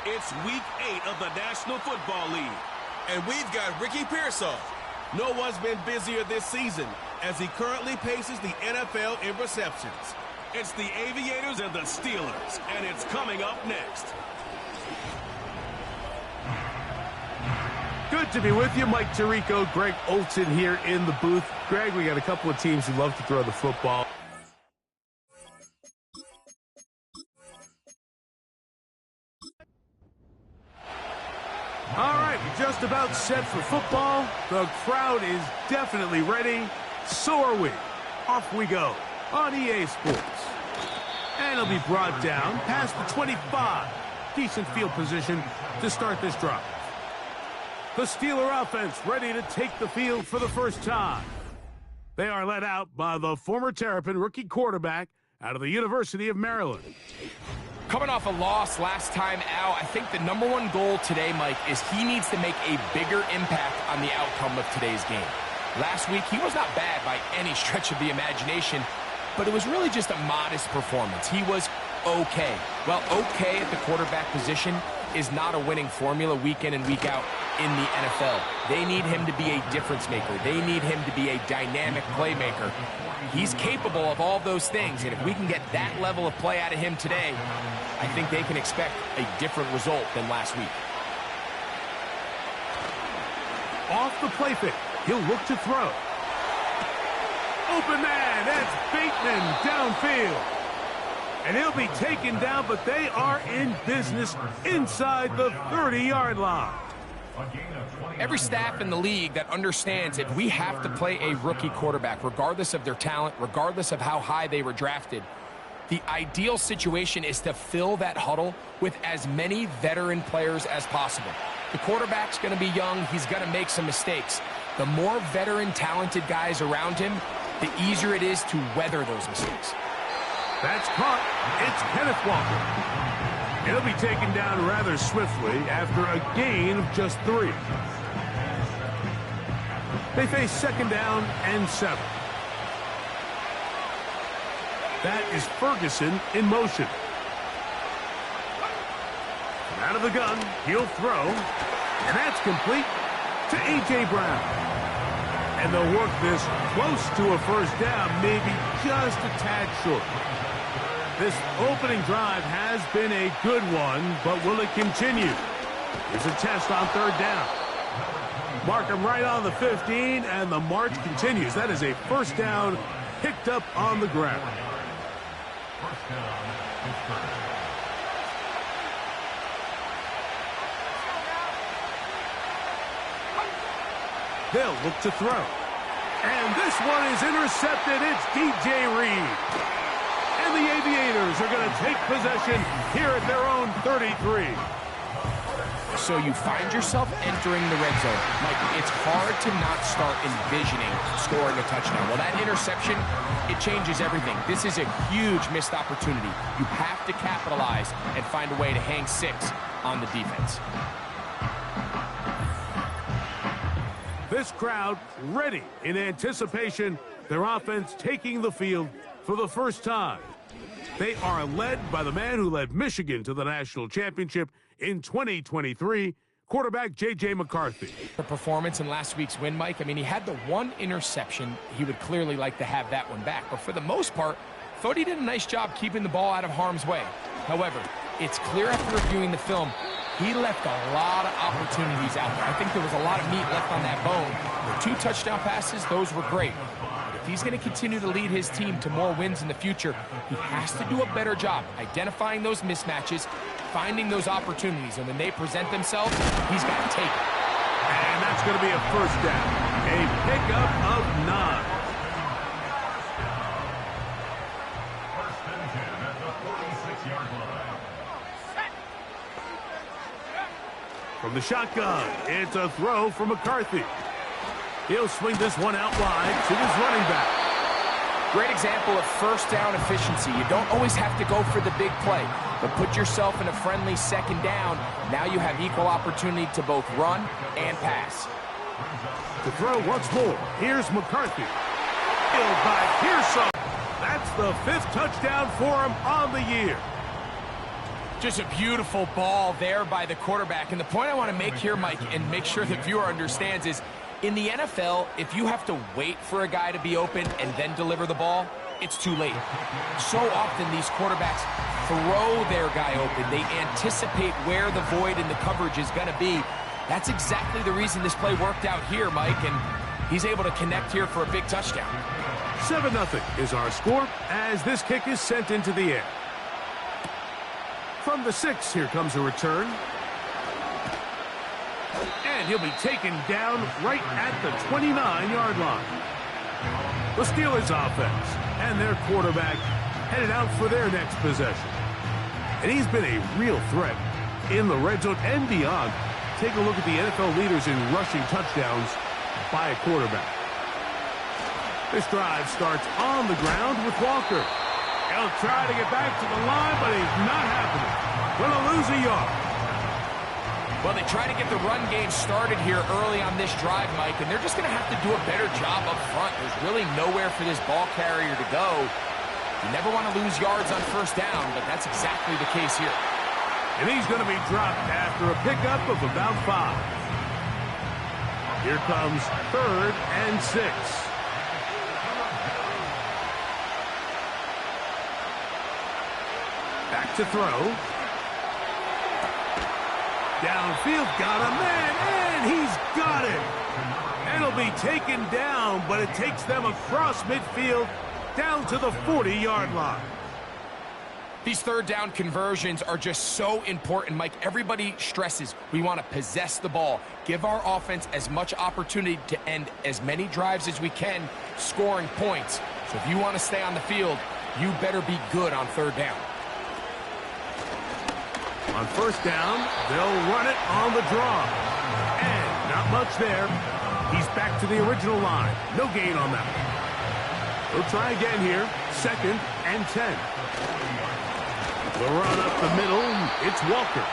It's Week 8 of the National Football League. And we've got Ricky Pearsall. No one's been busier this season as he currently paces the NFL in receptions. It's the Aviators and the Steelers, and it's coming up next. Good to be with you, Mike Tirico, Greg Olson here in the booth. Greg, we got a couple of teams who love to throw the football. All right, we're just about set for football. The crowd is definitely ready. So are we. Off we go on EA Sports. And it'll be brought down past the 25. Decent field position to start this drive. The Steeler offense ready to take the field for the first time. They are led out by the former Terrapin rookie quarterback out of the University of Maryland. Coming off a loss last time out, I think the number one goal today, Mike, is he needs to make a bigger impact on the outcome of today's game. Last week, he was not bad by any stretch of the imagination, but it was really just a modest performance. He was okay. Well, okay at the quarterback position is not a winning formula week in and week out in the NFL. They need him to be a difference maker. They need him to be a dynamic playmaker. He's capable of all those things, and if we can get that level of play out of him today, I think they can expect a different result than last week. Off the play fake, he'll look to throw. Open man, that's Bateman downfield. And he'll be taken down, but they are in business inside the 30-yard line. Every staff in the league that understands that we have to play a rookie quarterback, regardless of their talent, regardless of how high they were drafted. The ideal situation is to fill that huddle with as many veteran players as possible. The quarterback's going to be young. He's going to make some mistakes. The more veteran, talented guys around him, the easier it is to weather those mistakes. That's caught. It's Kenneth Walker. He'll be taken down rather swiftly after a gain of just 3. They face second down and 7. That is Ferguson in motion. And out of the gun, he'll throw. And that's complete to A.J. Brown. And they'll work this close to a first down, maybe just a tad short. This opening drive has been a good one, but will it continue? Here's a test on third down. Mark him right on the 15, and the march continues. That is a first down picked up on the ground. They'll look to throw. And this one is intercepted. It's DJ Reed. And the Aviators are going to take possession here at their own 33. So you find yourself entering the red zone. Mike, it's hard to not start envisioning scoring a touchdown. Well, that interception, it changes everything. This is a huge missed opportunity. You have to capitalize and find a way to hang 6 on the defense. This crowd ready in anticipation. Their offense taking the field for the first time. They are led by the man who led Michigan to the national championship in 2023, quarterback J.J. McCarthy. The performance in last week's win, Mike, I mean, he had the one interception. He would clearly like to have that one back. But for the most part, thought he did a nice job keeping the ball out of harm's way. However, it's clear after reviewing the film, he left a lot of opportunities out there. I think there was a lot of meat left on that bone. The 2 touchdown passes, those were great. If he's going to continue to lead his team to more wins in the future, he has to do a better job identifying those mismatches, finding those opportunities, and when they present themselves, he's got to take it. And that's going to be a first down. A pickup of 9. First and 10 at the 46-yard line. From the shotgun, it's a throw from McCarthy. He'll swing this one out wide to his running back. Great example of first down efficiency. You don't always have to go for the big play, but put yourself in a friendly second down. Now you have equal opportunity to both run and pass. To throw once more, here's McCarthy. Filled by Pearson. That's the 5th touchdown for him on the year. Just a beautiful ball there by the quarterback. And the point I want to make here, Mike, and make sure the viewer understands is, in the NFL, if you have to wait for a guy to be open and then deliver the ball, it's too late. So often these quarterbacks throw their guy open. They anticipate where the void in the coverage is going to be. That's exactly the reason this play worked out here, Mike, and he's able to connect here for a big touchdown. 7-0 is our score as this kick is sent into the air. From the 6, here comes a return. And he'll be taken down right at the 29-yard line. The Steelers offense and their quarterback headed out for their next possession. And he's been a real threat in the red zone and beyond. Take a look at the NFL leaders in rushing touchdowns by a quarterback. This drive starts on the ground with Walker. He'll try to get back to the line, but he's not happening. Going to lose a yard. Well, they try to get the run game started here early on this drive, Mike, and they're just going to have to do a better job up front. There's really nowhere for this ball carrier to go. You never want to lose yards on first down, but that's exactly the case here. And he's going to be dropped after a pickup of about 5. Here comes 3rd and 6. Back to throw. Downfield, got a man, and he's got it. And he'll be taken down, but it takes them across midfield down to the 40-yard line. These third down conversions are just so important, Mike. Everybody stresses we want to possess the ball, give our offense as much opportunity to end as many drives as we can, scoring points. So if you want to stay on the field, you better be good on third down. On first down, they'll run it on the draw. And not much there. He's back to the original line. No gain on that. We'll try again here. 2nd and 10. The run up the middle, it's Walker.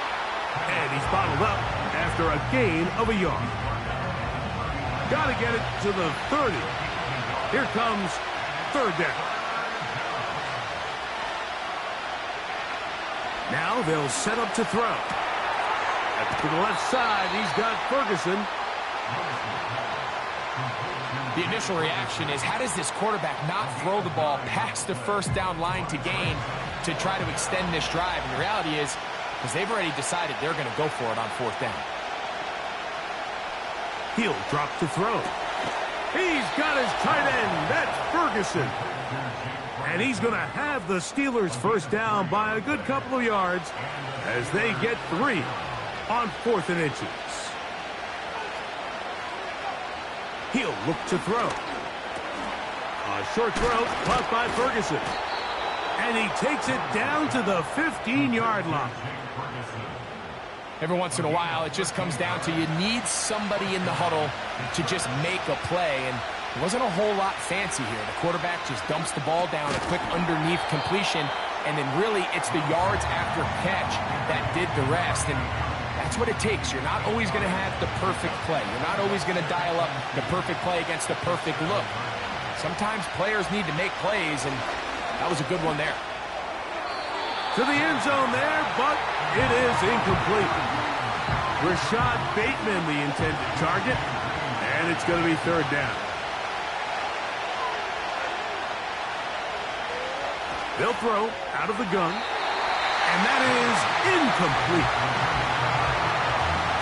And he's bottled up after a gain of a yard. Got to get it to the 30. Here comes 3rd down. Now they'll set up to throw. To the left side, he's got Ferguson. The initial reaction is, how does this quarterback not throw the ball past the first down line to gain to try to extend this drive? And the reality is, because they've already decided they're going to go for it on 4th down. He'll drop to throw. He's got his tight end. That's Ferguson. And he's going to have the Steelers first down by a good couple of yards as they get 3 on 4th and inches. He'll look to throw. A short throw caught by Ferguson. And he takes it down to the 15-yard line. Every once in a while, it just comes down to you need somebody in the huddle to just make a play. And it wasn't a whole lot fancy here. The quarterback just dumps the ball down, a quick underneath completion, and then really it's the yards after catch that did the rest. And that's what it takes. You're not always going to have the perfect play. You're not always going to dial up the perfect play against the perfect look. Sometimes players need to make plays, and that was a good one there. To the end zone there, but it is incomplete. Rashad Bateman, the intended target, and it's going to be 3rd down. They'll throw out of the gun, and that is incomplete.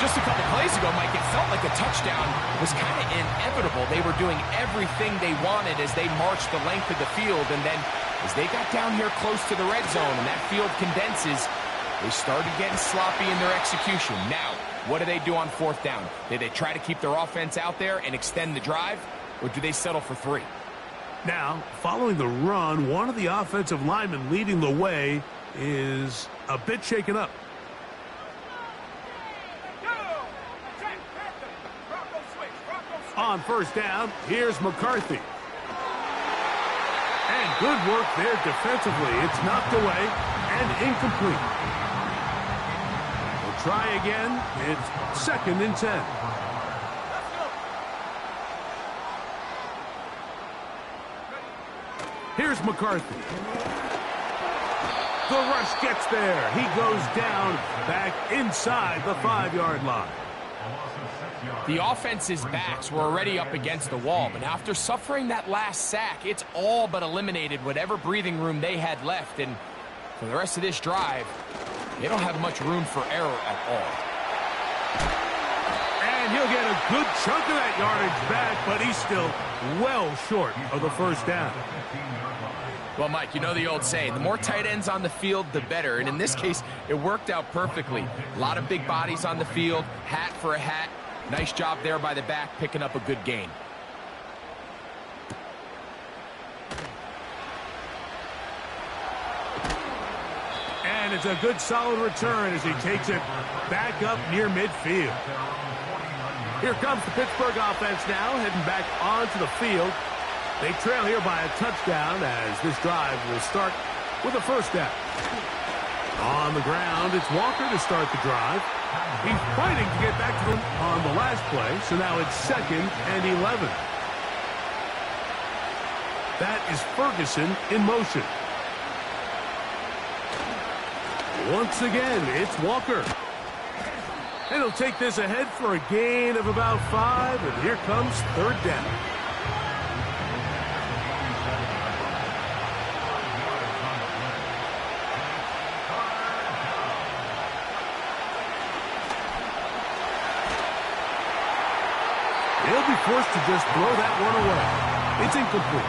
Just a couple plays ago, Mike, it felt like a touchdown was kind of inevitable. They were doing everything they wanted as they marched the length of the field, and then as they got down here close to the red zone and that field condenses, They started getting sloppy in their execution. Now, what do they do on fourth down? Do they try to keep their offense out there and extend the drive, or do they settle for 3? Now, following the run, one of the offensive linemen leading the way is a bit shaken up. On first down, here's McCarthy. And good work there defensively. It's knocked away and incomplete. We'll try again. It's 2nd and 10. Here's McCarthy. The rush gets there. He goes down back inside the 5-yard line. The offense's backs were already up against the wall, but after suffering that last sack, it's all but eliminated whatever breathing room they had left, and for the rest of this drive, they don't have much room for error at all. And he'll get a good chunk of that yardage back, but he's still well short of the first down. Well, Mike, you know the old saying, the more tight ends on the field, the better. And in this case, it worked out perfectly. A lot of big bodies on the field, hat for a hat. Nice job there by the back, picking up a good gain. And it's a good solid return as he takes it back up near midfield. Here comes the Pittsburgh offense now, heading back onto the field. They trail here by a touchdown as this drive will start with a first down. On the ground, it's Walker to start the drive. He's fighting to get back to them on the last play, so now it's 2nd and 11. That is Ferguson in motion. Once again, it's Walker. And he'll take this ahead for a gain of about 5, and here comes 3rd down. He'll be forced to just throw that one away. It's incomplete.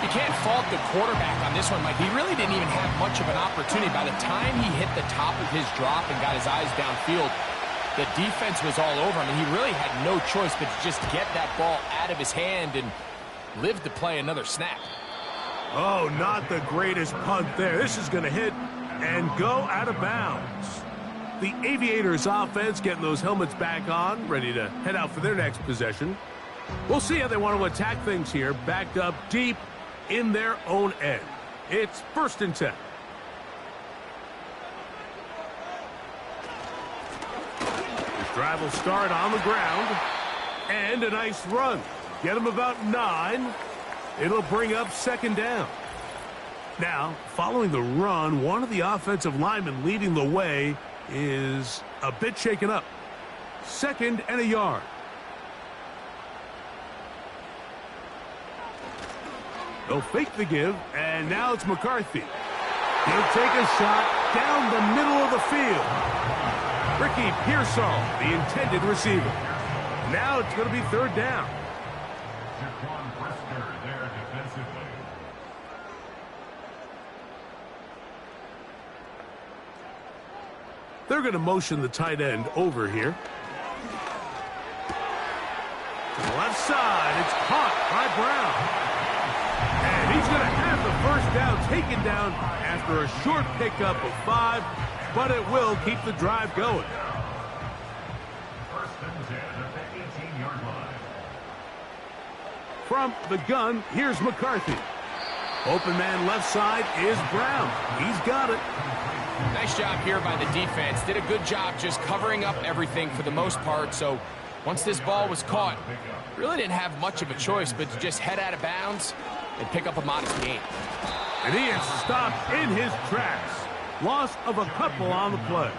You can't fault the quarterback on this one, Mike. He really didn't even have much of an opportunity. By the time he hit the top of his drop and got his eyes downfield, the defense was all over him, and he really had no choice but to just get that ball out of his hand and live to play another snap. Oh, not the greatest punt there. This is going to hit and go out of bounds. The Aviators offense getting those helmets back on, ready to head out for their next possession. We'll see how they want to attack things here, backed up deep in their own end. It's 1st and 10. This drive will start on the ground. And a nice run. Get them about 9. It'll bring up 2nd down. Now, following the run, one of the offensive linemen leading the way is a bit shaken up. 2nd and a yard. They'll fake the give, and now it's McCarthy. He'll take a shot down the middle of the field. Ricky Pearsall, the intended receiver. Now it's going to be 3rd down. There defensively. They're going to motion the tight end over here. To the left side, it's caught by Brown. And he's going to have the first down taken down after a short pickup of 5, but it will keep the drive going. 1st and 10 at the 18-yard line. From the gun, here's McCarthy. Open man left side is Brown. He's got it. Nice job here by the defense. Did a good job just covering up everything for the most part. So once this ball was caught, really didn't have much of a choice but to just head out of bounds and pick up a modest gain. And he is stopped in his tracks. Loss of a couple on the play.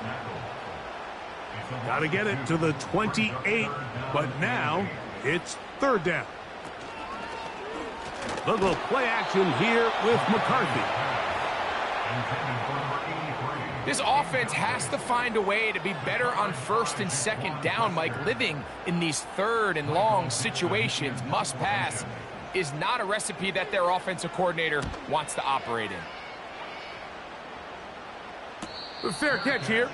Got to get it to the 28, but now it's 3rd down. A little play action here with McCarthy. This offense has to find a way to be better on 1st and 2nd down, Mike. Living in these 3rd and long situations, must pass, is not a recipe that their offensive coordinator wants to operate in. A fair catch here.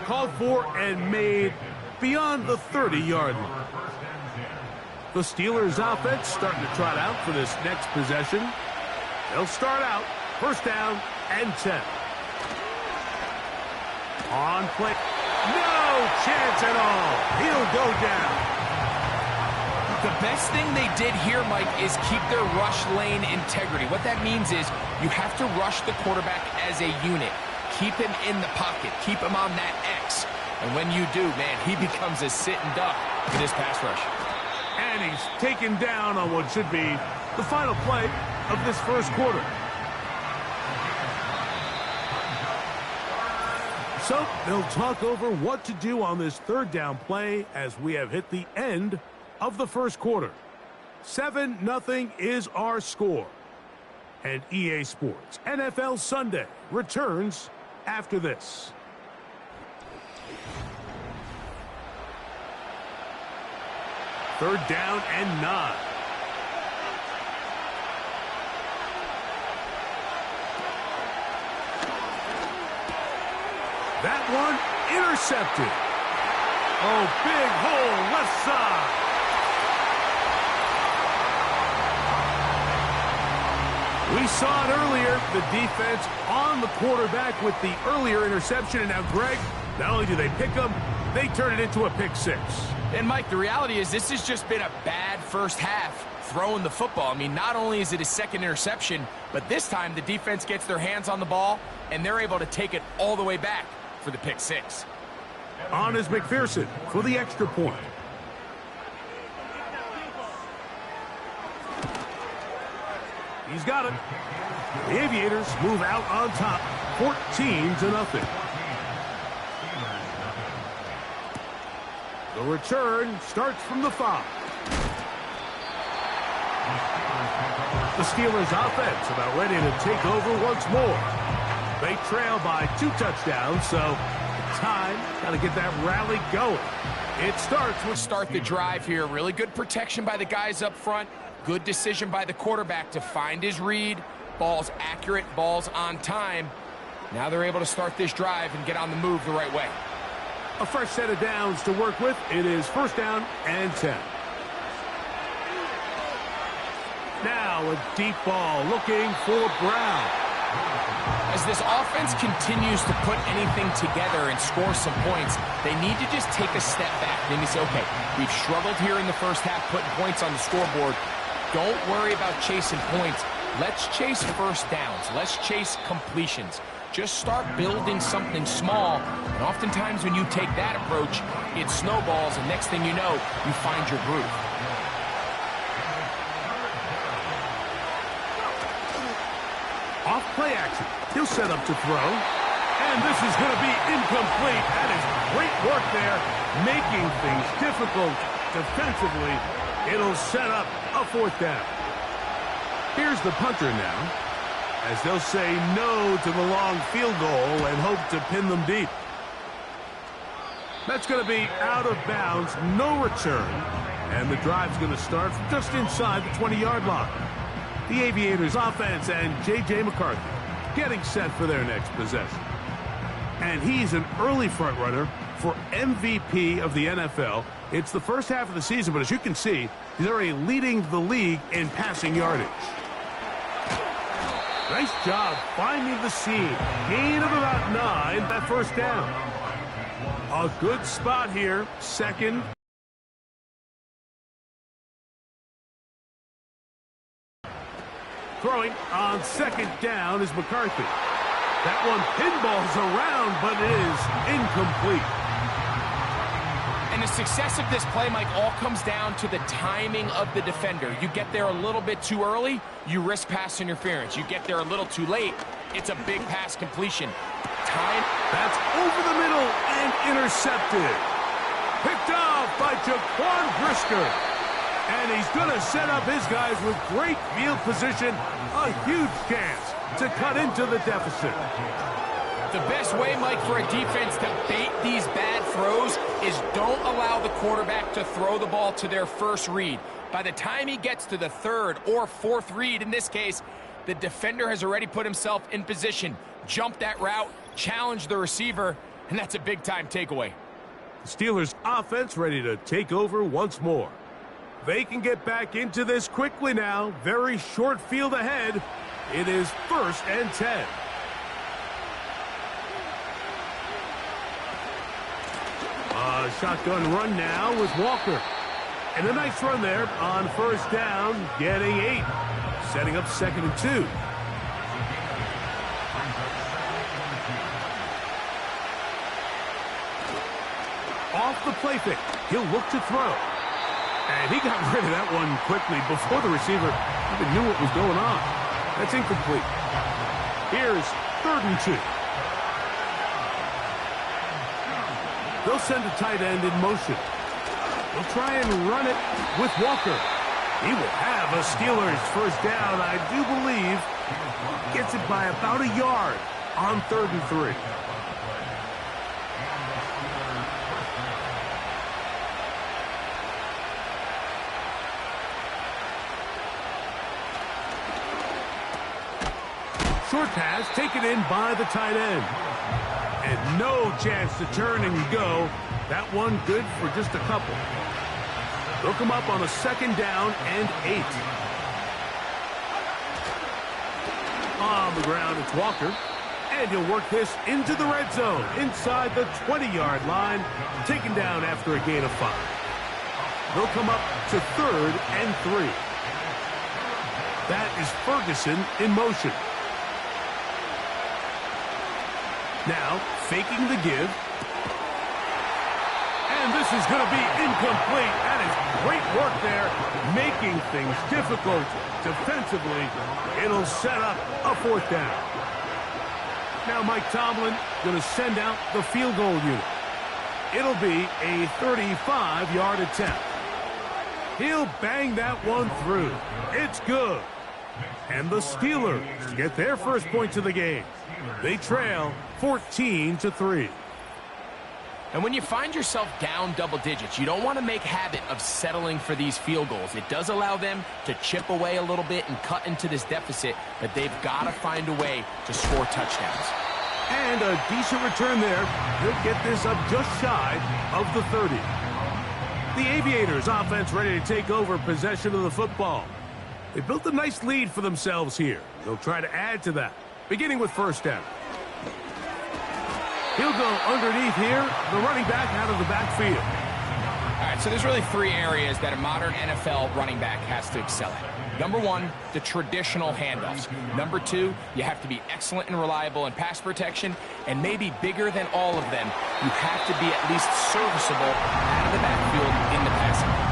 Called for and made beyond the 30-yard line. The Steelers offense starting to trot out for this next possession. They'll start out first down and 10. On play. No chance at all. He'll go down. The best thing they did here, Mike, is keep their rush lane integrity. What that means is you have to rush the quarterback as a unit. Keep him in the pocket. Keep him on that X. And when you do, man, he becomes a sitting duck for this pass rush. And he's taken down on what should be the final play of this first quarter. So they'll talk over what to do on this third down play as we have hit the end of the first quarter. 7-0 is our score. And EA Sports NFL Sunday returns after this. Third down and 9. That one intercepted. Oh, big hole left side. We saw it earlier, the defense on the quarterback with the earlier interception. And now, Greg, not only do they pick him, they turn it into a pick six. And, Mike, the reality is this has just been a bad first half throwing the football. I mean, not only is it a second interception, but this time the defense gets their hands on the ball, and they're able to take it all the way back for the pick six. On is McPherson for the extra point. He's got it. The Aviators move out on top, 14-0. The return starts from the 5. The Steelers offense about ready to take over once more. They trail by 2 touchdowns, so time got to get that rally going. It starts with start the drive here. Really good protection by the guys up front. Good decision by the quarterback to find his read. Ball's accurate, ball's on time. Now they're able to start this drive and get on the move the right way. A fresh set of downs to work with. It is first down and 10. Now a deep ball looking for Brown. As this offense continues to put anything together and score some points, they need to just take a step back. They need to say, okay, we've struggled here in the first half putting points on the scoreboard. Don't worry about chasing points. Let's chase first downs. Let's chase completions. Just start building something small. And oftentimes when you take that approach, it snowballs, and next thing you know, you find your groove. Off play action. He'll set up to throw. And this is going to be incomplete. That is great work there, making things difficult defensively. It'll set up a fourth down. Here's the punter now, as they'll say no to the long field goal and hope to pin them deep. That's going to be out of bounds, no return, and the drive's going to start just inside the 20-yard line. The Aviators offense and J.J. McCarthy getting set for their next possession. And he's an early front runner for MVP of the NFL. It's the first half of the season, but as you can see, he's already leading the league in passing yardage. Nice job finding the seam. Gain of about 9, that first down. A good spot here, second. Throwing on second down is McCarthy. That one pinballs around, but it is incomplete. And the success of this play, Mike, all comes down to the timing of the defender. You get there a little bit too early, you risk pass interference. You get there a little too late, it's a big pass completion. Time. That's over the middle and intercepted. Picked off by Jaquan Brisker. And he's going to set up his guys with great field position. A huge chance to cut into the deficit. The best way, Mike, for a defense to bait these bad throws is don't allow the quarterback to throw the ball to their first read. By the time he gets to the third or fourth read, in this case, the defender has already put himself in position. Jump that route, challenge the receiver, and that's a big-time takeaway. The Steelers' offense ready to take over once more. They can get back into this quickly now. Very short field ahead. It is 1st and 10. A shotgun run now with Walker. And a nice run there on 1st down, getting 8. Setting up 2nd and 2. Off the play fake. He'll look to throw. And he got rid of that one quickly before the receiver even knew what was going on. That's incomplete. Here's 3rd and 2. They'll send a tight end in motion. They'll try and run it with Walker. He will have a Steelers 1st down, I do believe. Gets it by about a yard on 3rd and 3. Short pass taken in by the tight end. And no chance to turn and go. That one good for just a couple. They'll come up on a 2nd down and 8. On the ground, it's Walker. And he'll work this into the red zone, inside the 20-yard line, taken down after a gain of 5. They'll come up to 3rd and 3. That is Ferguson in motion. Now, faking the give. And this is going to be incomplete. That is great work there, making things difficult defensively. It'll set up a 4th down. Now Mike Tomlin going to send out the field goal unit. It'll be a 35-yard attempt. He'll bang that one through. It's good. And the Steelers get their first points of the game. They trail 14-3. And when you find yourself down double digits, you don't want to make habit of settling for these field goals. It does allow them to chip away a little bit and cut into this deficit, but they've got to find a way to score touchdowns. And a decent return there. He'll get this up just shy of the 30. The Aviators offense ready to take over possession of the football. They built a nice lead for themselves here. They'll try to add to that, beginning with 1st down. He'll go underneath here, the running back out of the backfield. All right, so there's really 3 areas that a modern NFL running back has to excel at. Number 1, the traditional handoffs. Number 2, you have to be excellent and reliable in pass protection. And maybe bigger than all of them, you have to be at least serviceable out of the backfield in the passing game.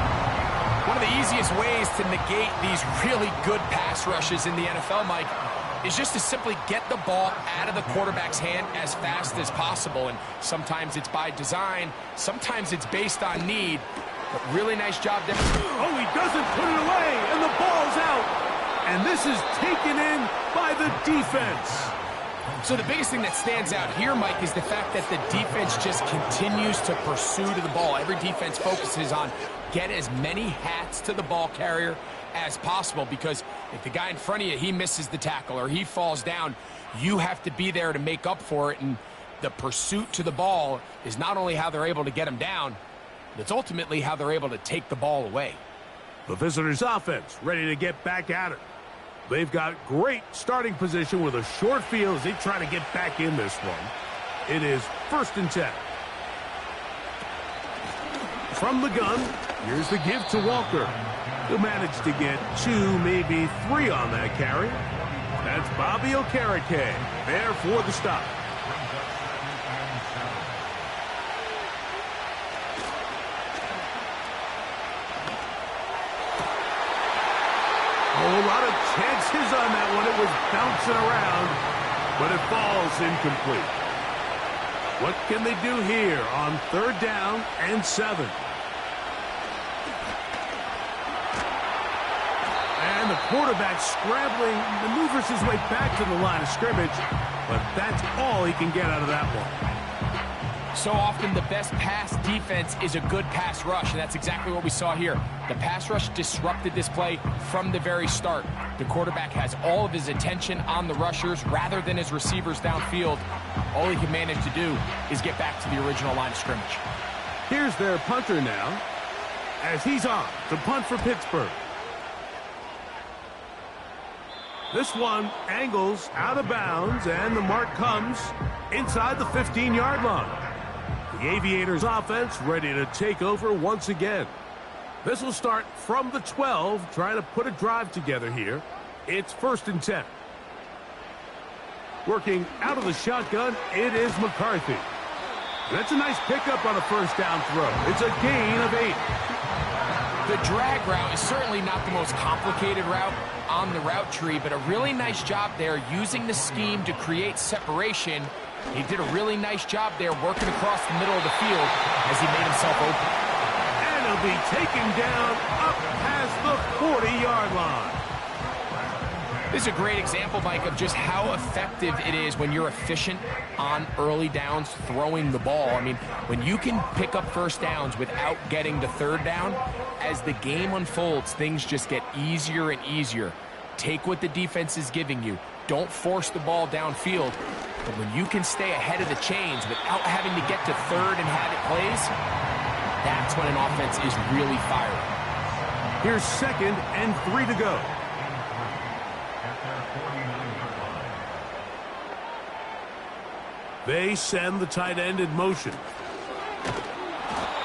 One of the easiest ways to negate these really good pass rushes in the NFL, Mike, is just to simply get the ball out of the quarterback's hand as fast as possible. And sometimes it's by design, sometimes it's based on need. But really nice job there. Oh, he doesn't put it away, and the ball's out. And this is taken in by the defense. So the biggest thing that stands out here, Mike, is the fact that the defense just continues to pursue to the ball. Every defense focuses on get as many hats to the ball carrier as possible, because if the guy in front of you, he misses the tackle or he falls down, you have to be there to make up for it. And the pursuit to the ball is not only how they're able to get him down, it's ultimately how they're able to take the ball away. The visitors' offense ready to get back at it. They've got great starting position with a short field as they try to get back in this one. It is 1st and 10. From the gun, here's the give to Walker. He'll manage to get 2, maybe 3 on that carry. That's Bobby Okereke there for the stop. A whole lot of chances on that one. It was bouncing around, but it falls incomplete. What can they do here on 3rd down and 7? And the quarterback scrambling, maneuvers his way back to the line of scrimmage, but that's all he can get out of that one. So often the best pass defense is a good pass rush, and that's exactly what we saw here. The pass rush disrupted this play from the very start. The quarterback has all of his attention on the rushers rather than his receivers downfield. All he can manage to do is get back to the original line of scrimmage. Here's their punter now, as he's on to punt for Pittsburgh. This one angles out of bounds, and the mark comes inside the 15-yard line. The Aviators offense ready to take over once again. This will start from the 12, trying to put a drive together here. It's 1st and 10. Working out of the shotgun, it is McCarthy. That's a nice pickup on a first down throw. It's a gain of 8. The drag route is certainly not the most complicated route on the route tree, but a really nice job there using the scheme to create separation. He did a really nice job there working across the middle of the field as he made himself open. And he'll be taken down up past the 40-yard line. This is a great example, Mike, of just how effective it is when you're efficient on early downs throwing the ball. I mean, when you can pick up first downs without getting the third down, as the game unfolds, things just get easier and easier. Take what the defense is giving you. Don't force the ball downfield. But when you can stay ahead of the chains without having to get to third and have it plays, that's when an offense is really firing. Here's 2nd and 3 to go. They send the tight end in motion.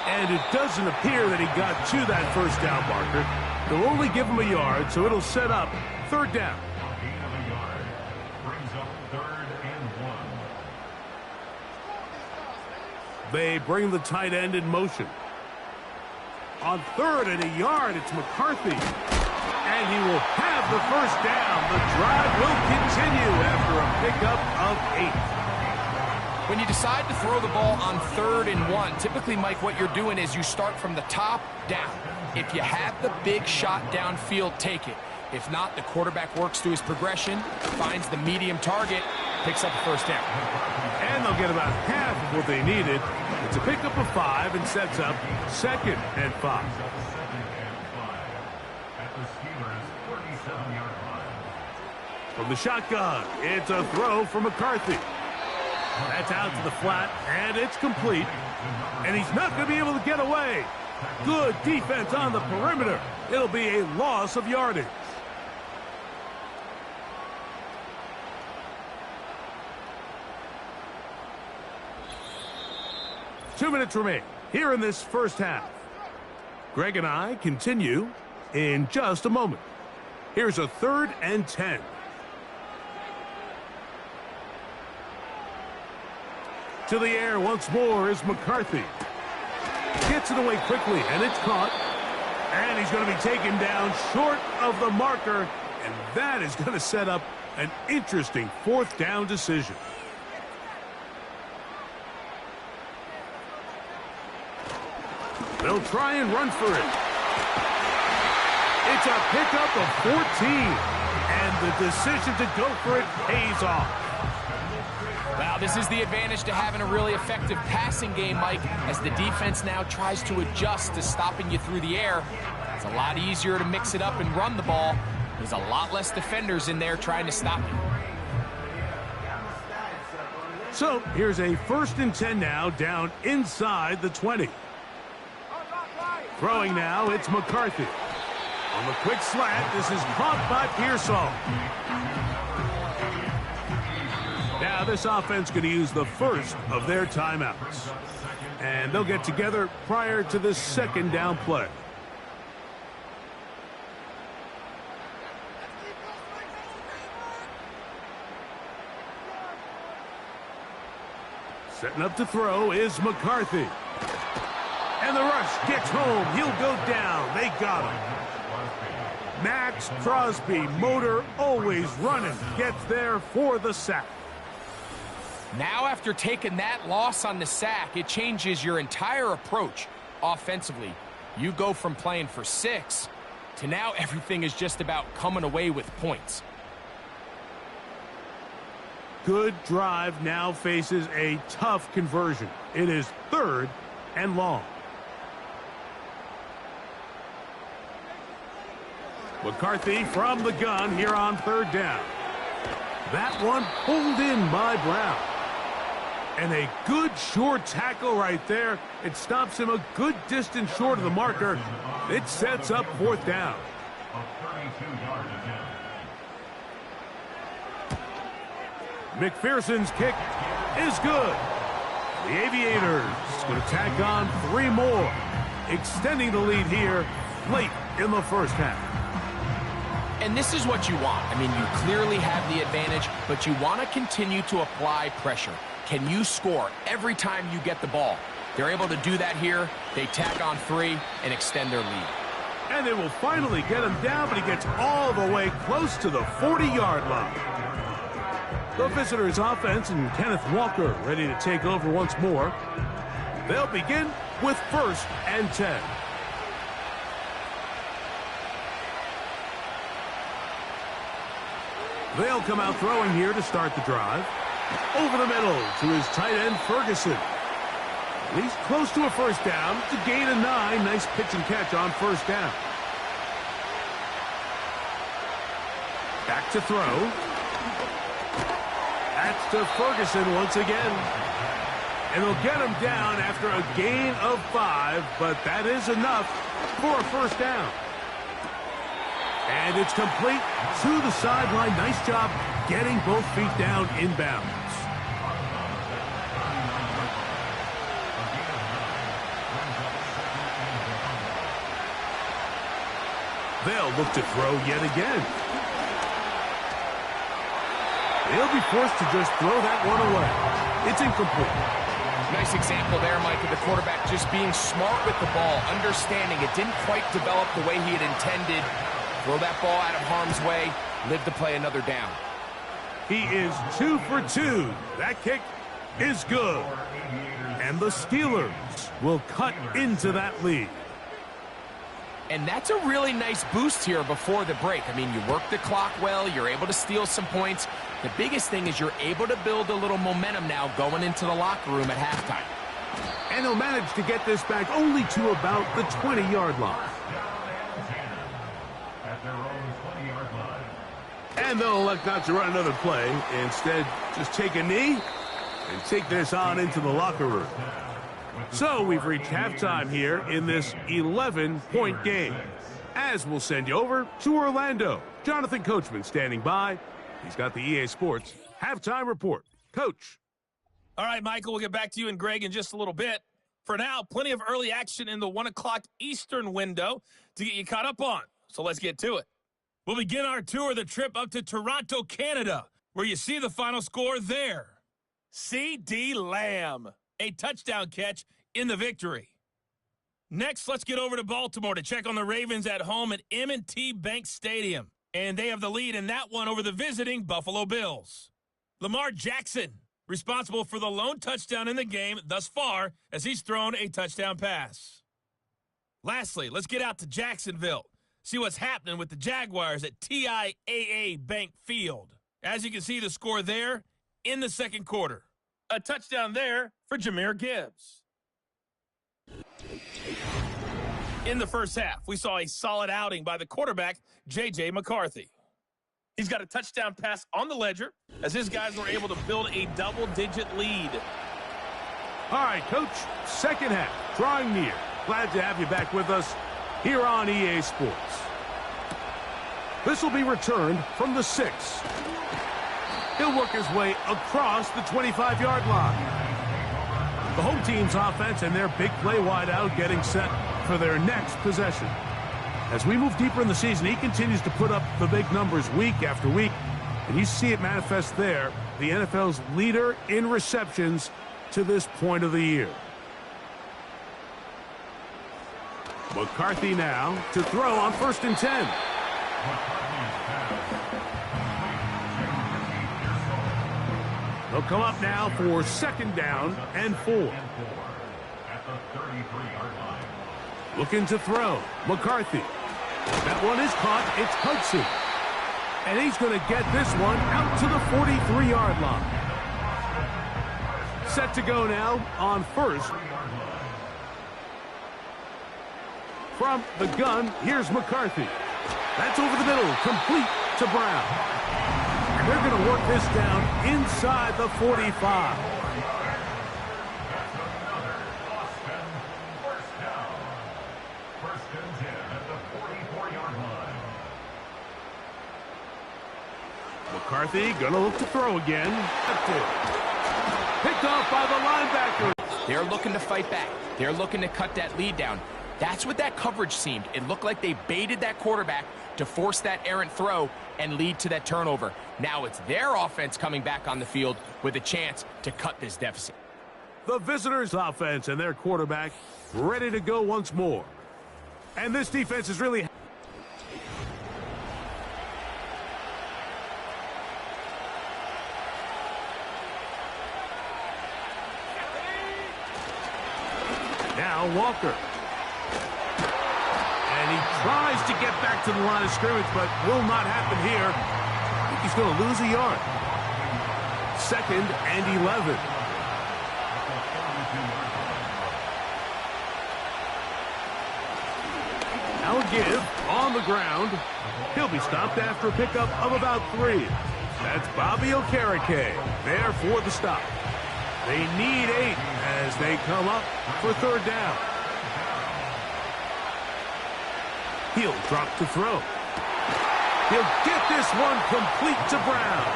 And it doesn't appear that he got to that first down marker. They'll only give him a yard, so it'll set up 3rd down. They bring the tight end in motion. On 3rd and a yard, it's McCarthy. And he will have the first down. The drive will continue after a pickup of 8. When you decide to throw the ball on 3rd and 1, typically, Mike, what you're doing is you start from the top down. If you have the big shot downfield, take it. If not, the quarterback works through his progression, finds the medium target, picks up the first down. And they'll get about half of what they needed. It's a pickup of 5 and sets up 2nd and 5. From the shotgun, it's a throw for McCarthy. That's out to the flat, and it's complete. And he's not going to be able to get away. Good defense on the perimeter. It'll be a loss of yardage. Two minutes remain here in this first half. Greg and I continue in just a moment. Here's a 3rd and 10. To the air once more is McCarthy. Gets it away quickly, and it's caught. And he's going to be taken down short of the marker, and that is going to set up an interesting 4th down decision. They'll try and run for it. It's a pickup of 14, and the decision to go for it pays off. Wow, this is the advantage to having a really effective passing game, Mike, as the defense now tries to adjust to stopping you through the air. It's a lot easier to mix it up and run the ball. There's a lot less defenders in there trying to stop you. So here's a 1st and 10 now, down inside the 20. Throwing now, it's McCarthy. On the quick slant, this is caught by Pearsall. Now this offense going to use the first of their timeouts. And they'll get together prior to the 2nd down play. Setting up to throw is McCarthy. And the rush gets home. He'll go down. They got him. Max Crosby, motor always running, gets there for the sack. Now after taking that loss on the sack, it changes your entire approach offensively. You go from playing for 6 to now everything is just about coming away with points. good drive now faces a tough conversion. It is 3rd and long. McCarthy from the gun here on 3rd down. That one pulled in by Brown. And a good short tackle right there. It stops him a good distance short of the marker. It sets up 4th down. McPherson's kick is good. The Aviators going to tack on 3 more, extending the lead here late in the first half. And this is what you want. I mean, you clearly have the advantage, but you want to continue to apply pressure. Can you score every time you get the ball? They're able to do that here. They tack on 3 and extend their lead. And they will finally get him down, but he gets all the way close to the 40-yard line. The visitors' offense and Kenneth Walker ready to take over once more. They'll begin with 1st and 10. They'll come out throwing here to start the drive. Over the middle to his tight end, Ferguson. He's close to a 1st down. It's a gain of 9. Nice pitch and catch on 1st down. Back to throw. That's to Ferguson once again. And they'll get him down after a gain of 5, but that is enough for a 1st down. And it's complete to the sideline. Nice job getting both feet down inbounds. They'll look to throw yet again. They'll be forced to just throw that one away. It's incomplete. Nice example there, Mike, of the quarterback just being smart with the ball, understanding it didn't quite develop the way he had intended. Throw that ball out of harm's way, live to play another down. He is 2 for 2. That kick is good. And the Steelers will cut into that lead. And that's a really nice boost here before the break. I mean, you work the clock well, you're able to steal some points. The biggest thing is you're able to build a little momentum now going into the locker room at halftime. And they'll manage to get this back only to about the 20-yard line. And they'll elect not to run another play. Instead, just take a knee and take this on into the locker room. So we've reached halftime here in this 11-point game. As we'll send you over to Orlando. Jonathan Coachman standing by. He's got the EA Sports halftime report. Coach. All right, Michael, we'll get back to you and Greg in just a little bit. For now, plenty of early action in the 1 o'clock Eastern window to get you caught up on. So let's get to it. We'll begin our tour of the trip up to Toronto, Canada, where you see the final score there. C.D. Lamb, a touchdown catch in the victory. Next, let's get over to Baltimore to check on the Ravens at home at M&T Bank Stadium. And they have the lead in that one over the visiting Buffalo Bills. Lamar Jackson, responsible for the lone touchdown in the game thus far as he's thrown a touchdown pass. Lastly, let's get out to Jacksonville. See what's happening with the Jaguars at TIAA Bank Field. As you can see, the score there in the second quarter. A touchdown there for Jahmyr Gibbs. In the first half, we saw a solid outing by the quarterback, J.J. McCarthy. He's got a touchdown pass on the ledger as his guys were able to build a double-digit lead. All right, Coach, second half, drawing near. Glad to have you back with us here on EA Sports. This will be returned from the 6. He'll work his way across the 25-yard line. The home team's offense and their big play wideout getting set for their next possession. As we move deeper in the season, he continues to put up the big numbers week after week, and you see it manifest there, the NFL's leader in receptions to this point of the year. McCarthy now to throw on 1st and 10. They'll come up now for 2nd down and 4. Looking to throw. McCarthy. That one is caught. It's Hudson. And he's going to get this one out to the 43-yard line. set to go now on first. From the gun, here's McCarthy. That's over the middle, complete to Brown. And they're going to work this down inside the 45. McCarthy going to look to throw again. Picked off by the linebacker. They're looking to fight back. They're looking to cut that lead down. That's what that coverage seemed. It looked like they baited that quarterback to force that errant throw and lead to that turnover. Now it's their offense coming back on the field with a chance to cut this deficit. The visitors' offense and their quarterback ready to go once more. And this defense is really... Now Walker. And he tries to get back to the line of scrimmage, but will not happen here. I think he's going to lose a yard. 2nd and 11. Now a give on the ground. He'll be stopped after a pickup of about 3. That's Bobby Okereke there for the stop. They need 8 as they come up for 3rd down. He'll drop to throw. He'll get this one complete to Brown.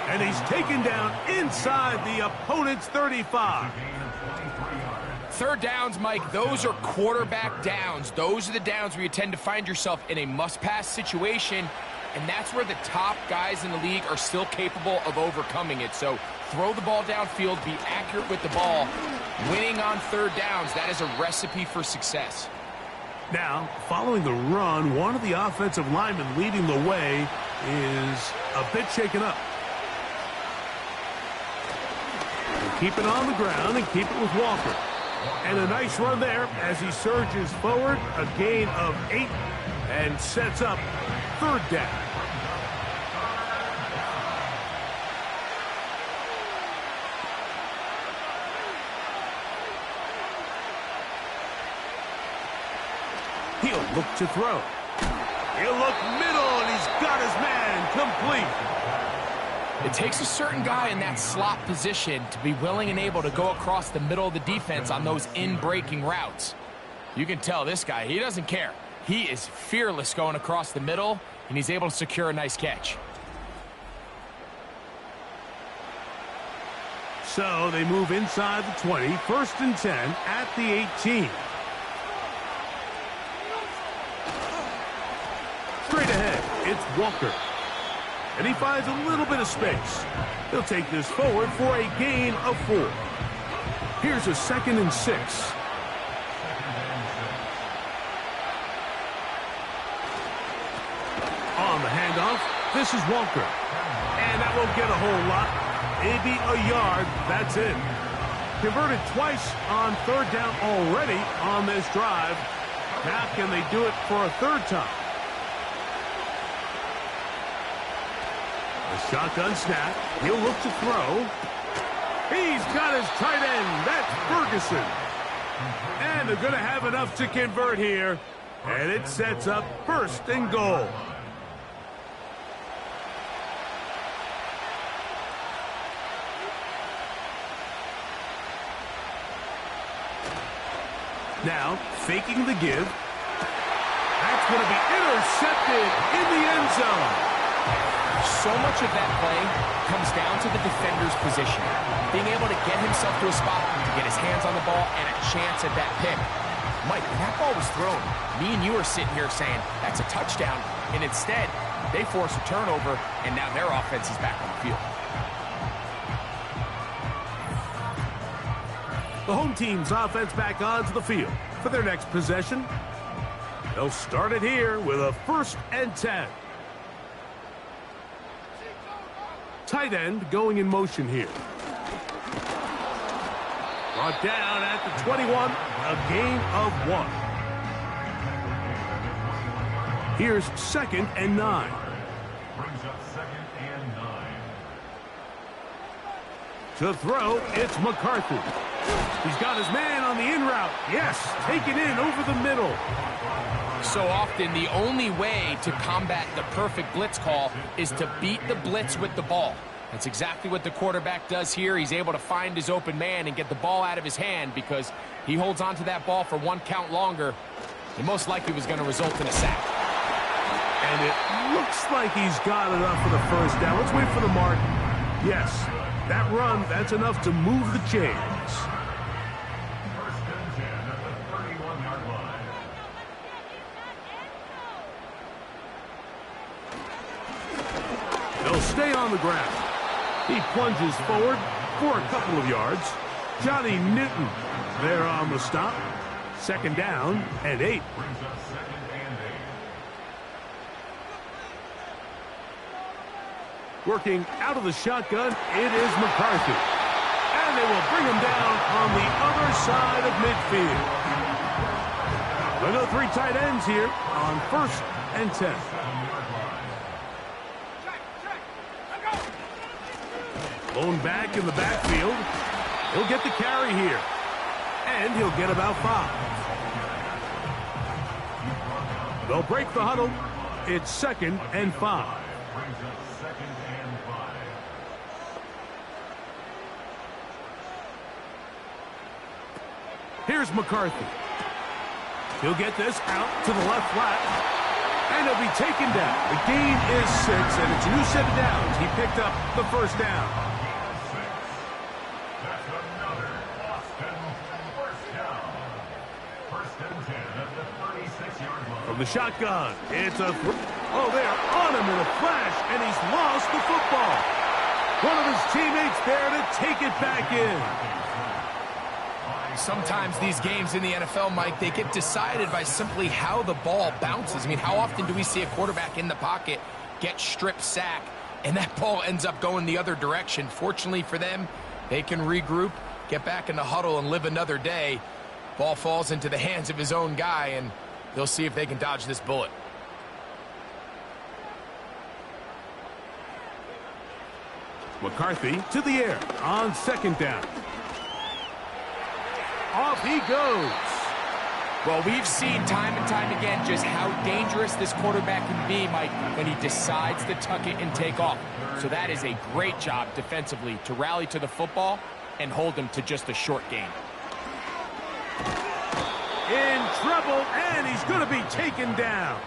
And he's taken down inside the opponent's 35. 3rd downs, Mike, those are quarterback downs. Those are the downs where you tend to find yourself in a must-pass situation, and that's where the top guys in the league are still capable of overcoming it. So throw the ball downfield, be accurate with the ball. Winning on 3rd downs, that is a recipe for success. Now, following the run, one of the offensive linemen leading the way is a bit shaken up. Keep it on the ground and keep it with Walker. And a nice run there as he surges forward, a gain of 8, and sets up 3rd down. He'll look to throw. He'll look middle, and he's got his man complete. It takes a certain guy in that slot position to be willing and able to go across the middle of the defense on those in-breaking routes. You can tell this guy, he doesn't care. He is fearless going across the middle, and he's able to secure a nice catch. So they move inside the 20, 1st and 10 at the 18. Straight ahead, it's Walker. And he finds a little bit of space. He'll take this forward for a gain of 4. Here's a 2nd and 6. On the handoff, this is Walker. And that won't get a whole lot. Maybe a yard, that's it. Converted twice on 3rd down already on this drive. Now can they do it for a 3rd time? A shotgun snap. He'll look to throw. He's got his tight end. That's Ferguson. And they're going to have enough to convert here. And it sets up 1st and goal. Now, faking the give. That's going to be intercepted in the end zone. So much of that play comes down to the defender's position. Being able to get himself to a spot, to get his hands on the ball, and a chance at that pick. Mike, when that ball was thrown, me and you are sitting here saying, that's a touchdown. And instead, they force a turnover, and now their offense is back on the field. The home team's offense back onto the field for their next possession. They'll start it here with a 1st and 10. Tight end going in motion here. Brought down at the 21, a gain of 1. Here's 2nd and 9. Brings up 2nd and 9. To throw, it's McCarthy. He's got his man on the in route. Yes, taken in over the middle. So often, the only way to combat the perfect blitz call is to beat the blitz with the ball. That's exactly what the quarterback does here. He's able to find his open man and get the ball out of his hand because he holds on to that ball for one count longer. It most likely was going to result in a sack. And it looks like he's got enough for the first down. Let's wait for the mark. Yes, that run, that's enough to move the chains. First and 10 at the 31-yard line. They'll stay on the ground. He plunges forward for a couple of yards. Johnny Newton there on the stop. Second down and 8. Brings up second and 8. Working out of the shotgun, it is McCarthy. And they will bring him down on the other side of midfield. They'll go 3 tight ends here on first and 10. Blown back in the backfield. He'll get the carry here. And he'll get about 5. They'll break the huddle. It's second and 5. Brings up second and 5. Here's McCarthy. He'll get this out to the left flat. And he'll be taken down. The gain is 6, and it's a new set of downs. He picked up the first down. That's another Boston first down. First and 10 at the 36-yard line. From the shotgun, it's a oh, they're on him in a flash, and he's lost the football. One of his teammates there to take it back in. Sometimes these games in the NFL, Mike, they get decided by simply how the ball bounces. I mean, how often do we see a quarterback in the pocket get strip sack, and that ball ends up going the other direction? Fortunately for them, they can regroup, get back in the huddle, and live another day. Ball falls into the hands of his own guy, and they'll see if they can dodge this bullet. McCarthy to the air on second down. Off he goes. Well, we've seen time and time again just how dangerous this quarterback can be, Mike, when he decides to tuck it and take off. So that is a great job defensively to rally to the football and hold him to just a short gain. In trouble, and he's going to be taken down.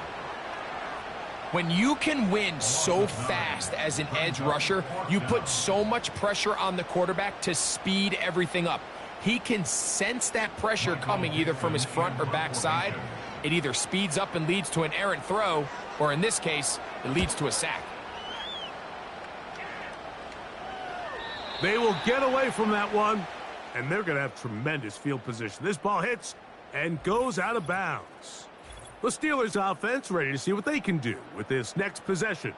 When you can win so fast as an edge rusher, you put so much pressure on the quarterback to speed everything up. He can sense that pressure coming either from his front or back side. It either speeds up and leads to an errant throw, or in this case, it leads to a sack. They will get away from that one, and they're going to have tremendous field position. This ball hits and goes out of bounds. The Steelers offense ready to see what they can do with this next possession.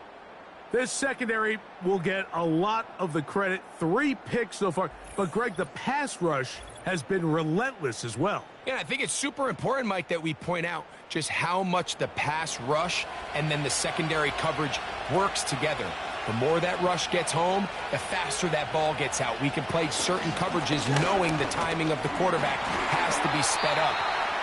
This secondary will get a lot of the credit. 3 picks so far. But, Greg, the pass rush has been relentless as well. Yeah, I think it's super important, Mike, that we point out just how much the pass rush and then the secondary coverage works together. The more that rush gets home, the faster that ball gets out. We can play certain coverages knowing the timing of the quarterback has to be sped up.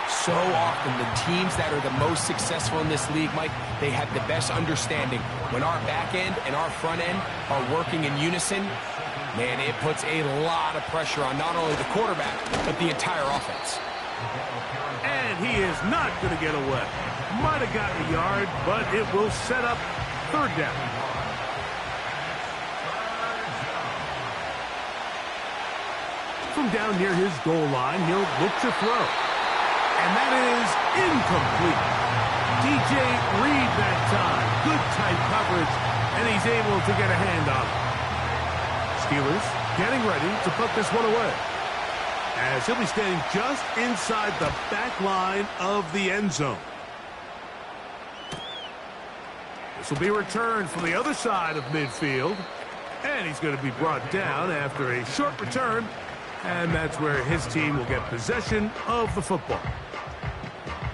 So often, the teams that are the most successful in this league, Mike, they have the best understanding. When our back end and our front end are working in unison, man, it puts a lot of pressure on not only the quarterback, but the entire offense. And he is not going to get away. Might have gotten a yard, but it will set up third down. From down near his goal line, he'll look to throw. And that is incomplete. DJ Reed that time. Good tight coverage, and he's able to get a hand on it. Steelers getting ready to put this one away, as he'll be standing just inside the back line of the end zone. This will be returned from the other side of midfield, and he's going to be brought down after a short return, and that's where his team will get possession of the football.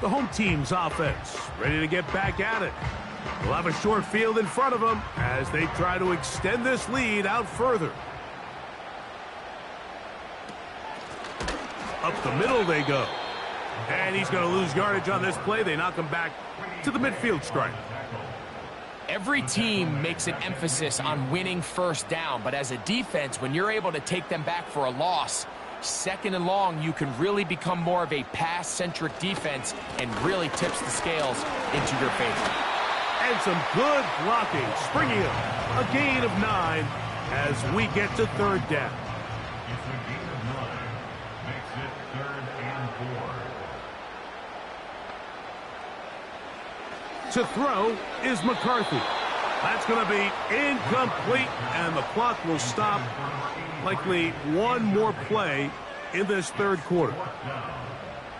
The home team's offense ready to get back at it. They'll have a short field in front of them as they try to extend this lead out further. Up the middle they go. And he's going to lose yardage on this play. They knock him back to the midfield stripe. Every team makes an emphasis on winning first down, but as a defense, when you're able to take them back for a loss, second and long, you can really become more of a pass-centric defense and really tips the scales into your favor. And some good blocking, springing up a gain of 9 as we get to third down. It's a gain of 9. Makes it 3rd and 4. To throw is McCarthy. That's going to be incomplete, and the clock will stop. Likely one more play in this third quarter.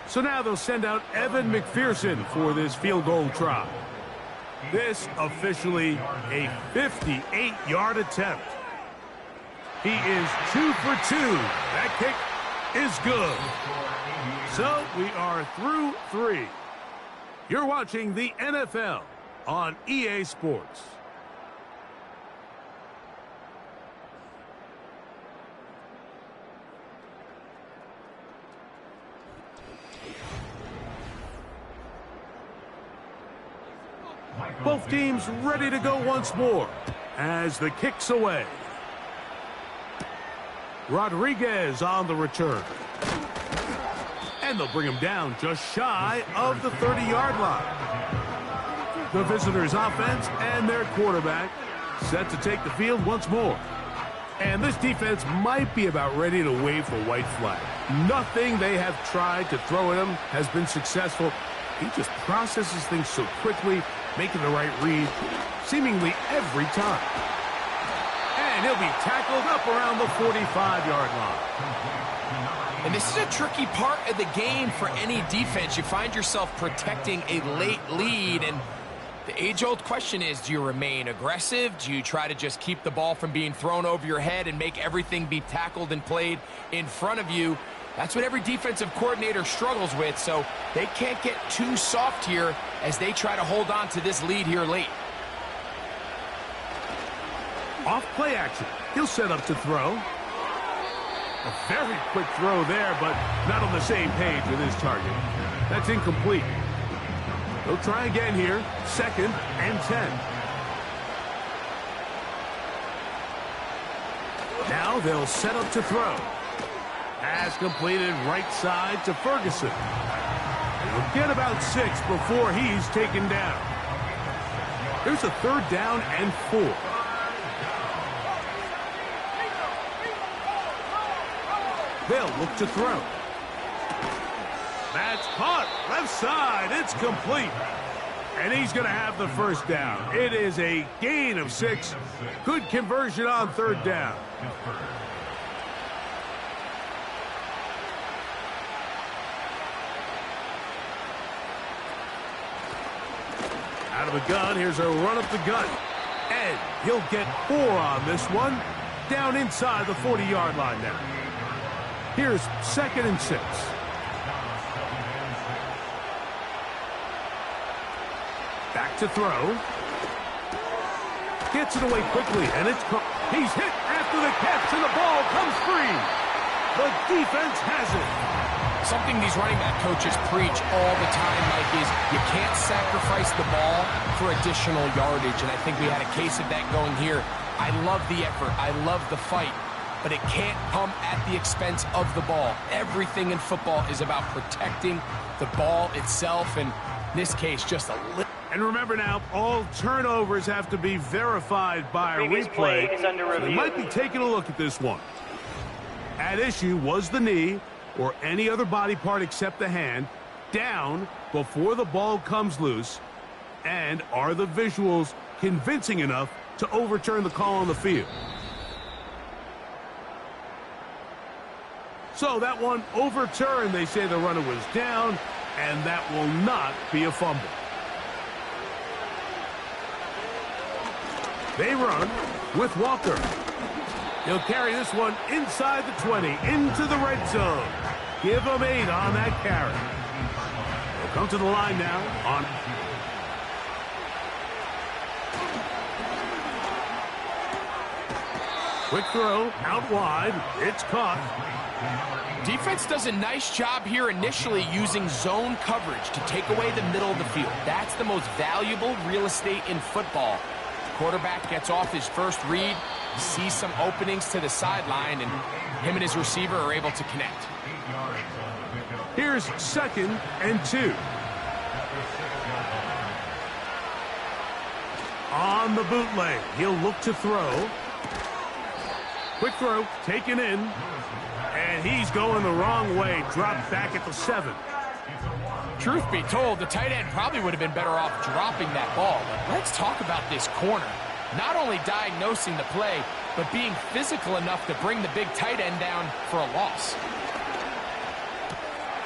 So now they'll send out Evan McPherson for this field goal try. This officially a 58-yard attempt. He is 2 for 2. That kick is good. So we are through 3. You're watching the NFL on EA Sports. Both teams ready to go once more as the kick's away. Rodriguez on the return. And they'll bring him down just shy of the 30-yard line. The visitors' offense and their quarterback set to take the field once more. And this defense might be about ready to wave the white flag. Nothing they have tried to throw at him has been successful. He just processes things so quickly, making the right read seemingly every time. And he'll be tackled up around the 45-yard line. And this is a tricky part of the game for any defense. You find yourself protecting a late lead, and the age-old question is, do you remain aggressive? Do you try to just keep the ball from being thrown over your head and make everything be tackled and played in front of you? That's what every defensive coordinator struggles with, so they can't get too soft here as they try to hold on to this lead here late. Off play action. He'll set up to throw. A very quick throw there, but not on the same page with his target. That's incomplete. They'll try again here. 2nd and 10. Now they'll set up to throw. Pass completed right side to Ferguson. He'll get about 6 before he's taken down. There's a 3rd down and 4. They'll look to throw. That's caught. Left side. It's complete. And he's going to have the 1st down. It is a gain of 6. Good conversion on 3rd down. Out of the gun, here's a run up the gut. And he'll get 4 on this one. Down inside the 40-yard line now. Here's 2nd and 6. Back to throw. Gets it away quickly, and he's hit after the catch, and the ball comes free. The defense has it. Something these running back coaches preach all the time, Mike, is you can't sacrifice the ball for additional yardage, and I think we had a case of that going here. I love the effort. I love the fight, but it can't come at the expense of the ball. Everything in football is about protecting the ball itself, and in this case, just a little. And remember now, all turnovers have to be verified by a replay. So they might be taking a look at this one. At issue was the knee, or any other body part except the hand, down before the ball comes loose, and are the visuals convincing enough to overturn the call on the field? So that one overturned. They say the runner was down, and that will not be a fumble. They run with Walker. He'll carry this one inside the 20, into the red zone. Give him 8 on that carry. They'll come to the line now on. Quick throw, out wide. It's caught. Defense does a nice job here initially using zone coverage to take away the middle of the field. That's the most valuable real estate in football. Quarterback gets off his first read, sees some openings to the sideline, and him and his receiver are able to connect. Here's 2nd and 2. On the bootleg, he'll look to throw. Quick throw, taken in. And he's going the wrong way, dropped back at the 7. Truth be told, the tight end probably would have been better off dropping that ball. But let's talk about this corner. Not only diagnosing the play, but being physical enough to bring the big tight end down for a loss.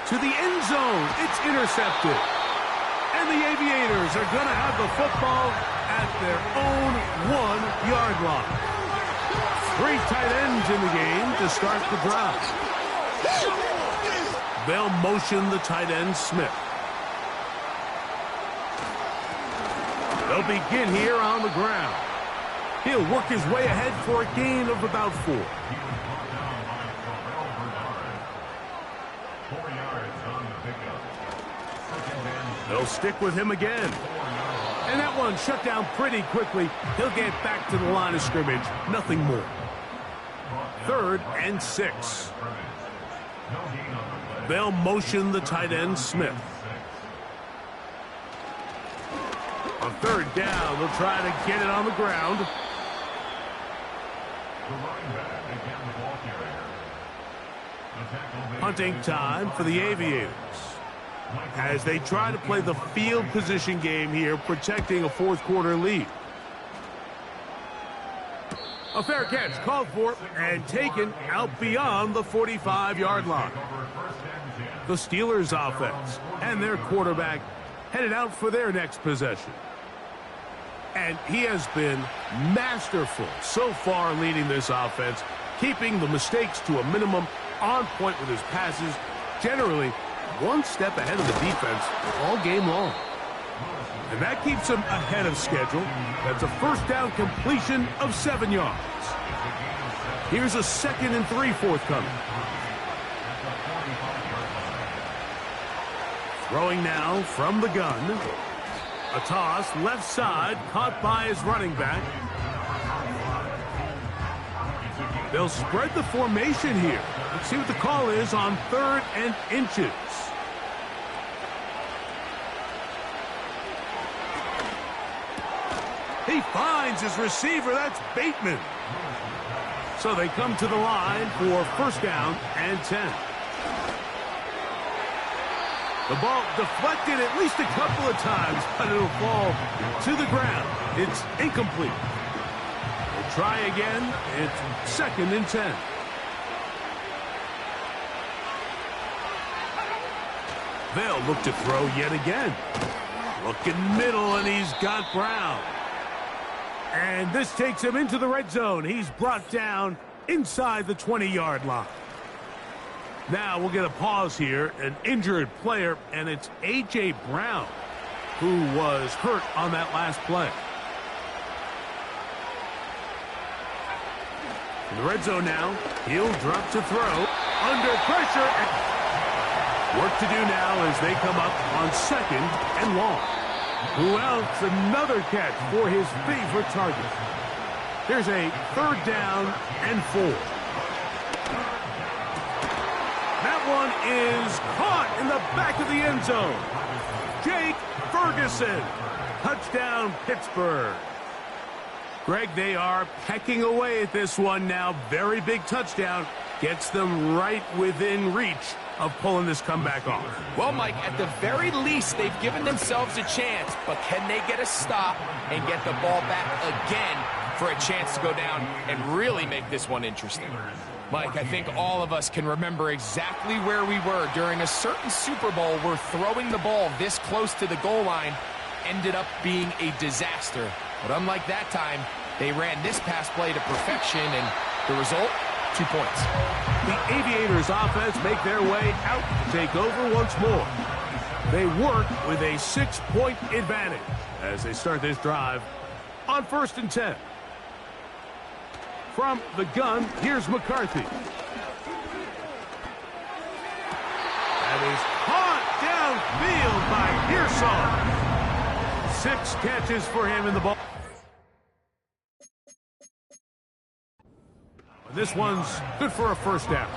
To the end zone, it's intercepted. And the Aviators are going to have the football at their own 1-yard line. 3 tight ends in the game to start the drive. They'll motion the tight end, Smith. They'll begin here on the ground. He'll work his way ahead for a gain of about 4. They'll stick with him again. And that one shut down pretty quickly. He'll get back to the line of scrimmage. Nothing more. 3rd and 6. They'll motion the tight end, Smith. On 3rd down, they'll try to get it on the ground. Hunting time for the Aviators as they try to play the field position game here, protecting a 4th quarter lead. A fair catch called for and taken out beyond the 45-yard line. The Steelers offense and their quarterback headed out for their next possession. And he has been masterful so far leading this offense, keeping the mistakes to a minimum, on point with his passes, generally one step ahead of the defense all game long. And that keeps him ahead of schedule. That's a 1st down completion of 7 yards. Here's a 2nd and 3 forthcoming. Throwing now from the gun. A toss left side, caught by his running back. They'll spread the formation here. Let's see what the call is on 3rd and inches. He finds his receiver. That's Bateman. So they come to the line for 1st down and 10. The ball deflected at least a couple of times, but it'll fall to the ground. It's incomplete. They'll try again. It's 2nd and 10. They'll look to throw yet again. Looking middle, and he's got Brown. And this takes him into the red zone. He's brought down inside the 20-yard line. Now we'll get a pause here. An injured player, and it's A.J. Brown, who was hurt on that last play. In the red zone now, he'll drop to throw. Under pressure. Work to do now as they come up on 2nd and long. Who else? Another catch for his favorite target. Here's a 3rd down and 4. That one is caught in the back of the end zone. Jake Ferguson. Touchdown, Pittsburgh. Greg, they are pecking away at this one now. Very big touchdown. Gets them right within reach of pulling this comeback off. Well, Mike, at the very least, they've given themselves a chance, but can they get a stop and get the ball back again for a chance to go down and really make this one interesting? Mike, I think all of us can remember exactly where we were during a certain Super Bowl where throwing the ball this close to the goal line ended up being a disaster. But unlike that time, they ran this pass play to perfection, and the result, 2 points. The Aviators offense make their way out to take over once more. They work with a 6-point advantage as they start this drive on 1st and 10. From the gun, here's McCarthy. saw. 6 catches for him in the ball. This one's good for a first down.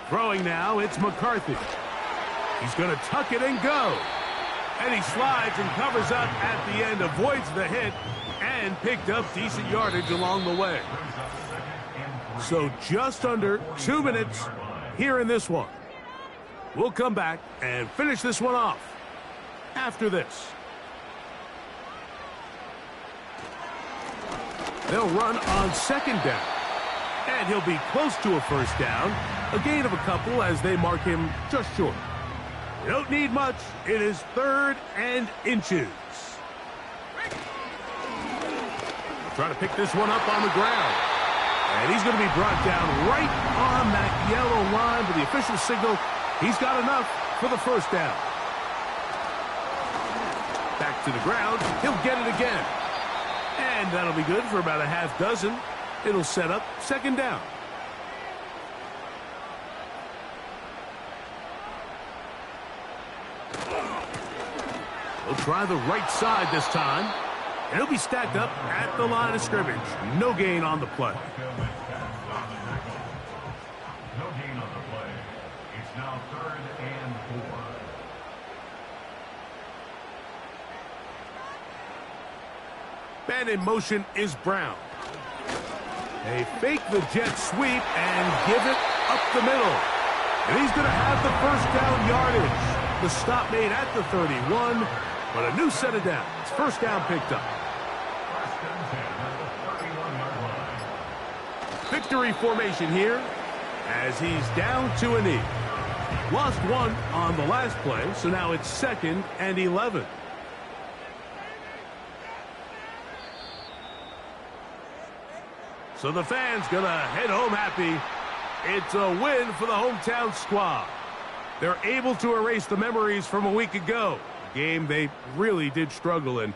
Throwing now, it's McCarthy. He's going to tuck it and go. And he slides and covers up at the end, avoids the hit, and picked up decent yardage along the way. So just under 2 minutes here in this one. We'll come back and finish this one off after this. They'll run on second down. And he'll be close to a first down. A gain of a couple as they mark him just short. You don't need much. It is 3rd and inches. Trying to pick this one up on the ground. And he's going to be brought down right on that yellow line with the official signal. He's got enough for the first down. Back to the ground. He'll get it again. And that'll be good for about a half dozen. It'll set up second down. He'll try the right side this time. And he'll be stacked up at the line of scrimmage. No gain on the play. No gain on the play. It's now 3rd and 4. Man in motion is Brown. They fake the jet sweep and give it up the middle. And he's going to have the first down yardage. The stop made at the 31, but a new set of downs. First down picked up. Victory formation here as he's down to a knee. Lost 1 on the last play, so now it's 2nd and 11. So the fans gonna head home happy. It's a win for the hometown squad. They're able to erase the memories from a week ago. A game they really did struggle in.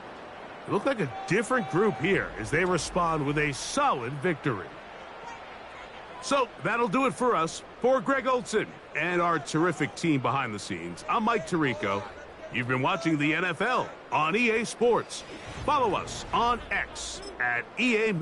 It looked like a different group here as they respond with a solid victory. So that'll do it for us. For Greg Olson and our terrific team behind the scenes, I'm Mike Tirico. You've been watching the NFL on EA Sports. Follow us on X at EA.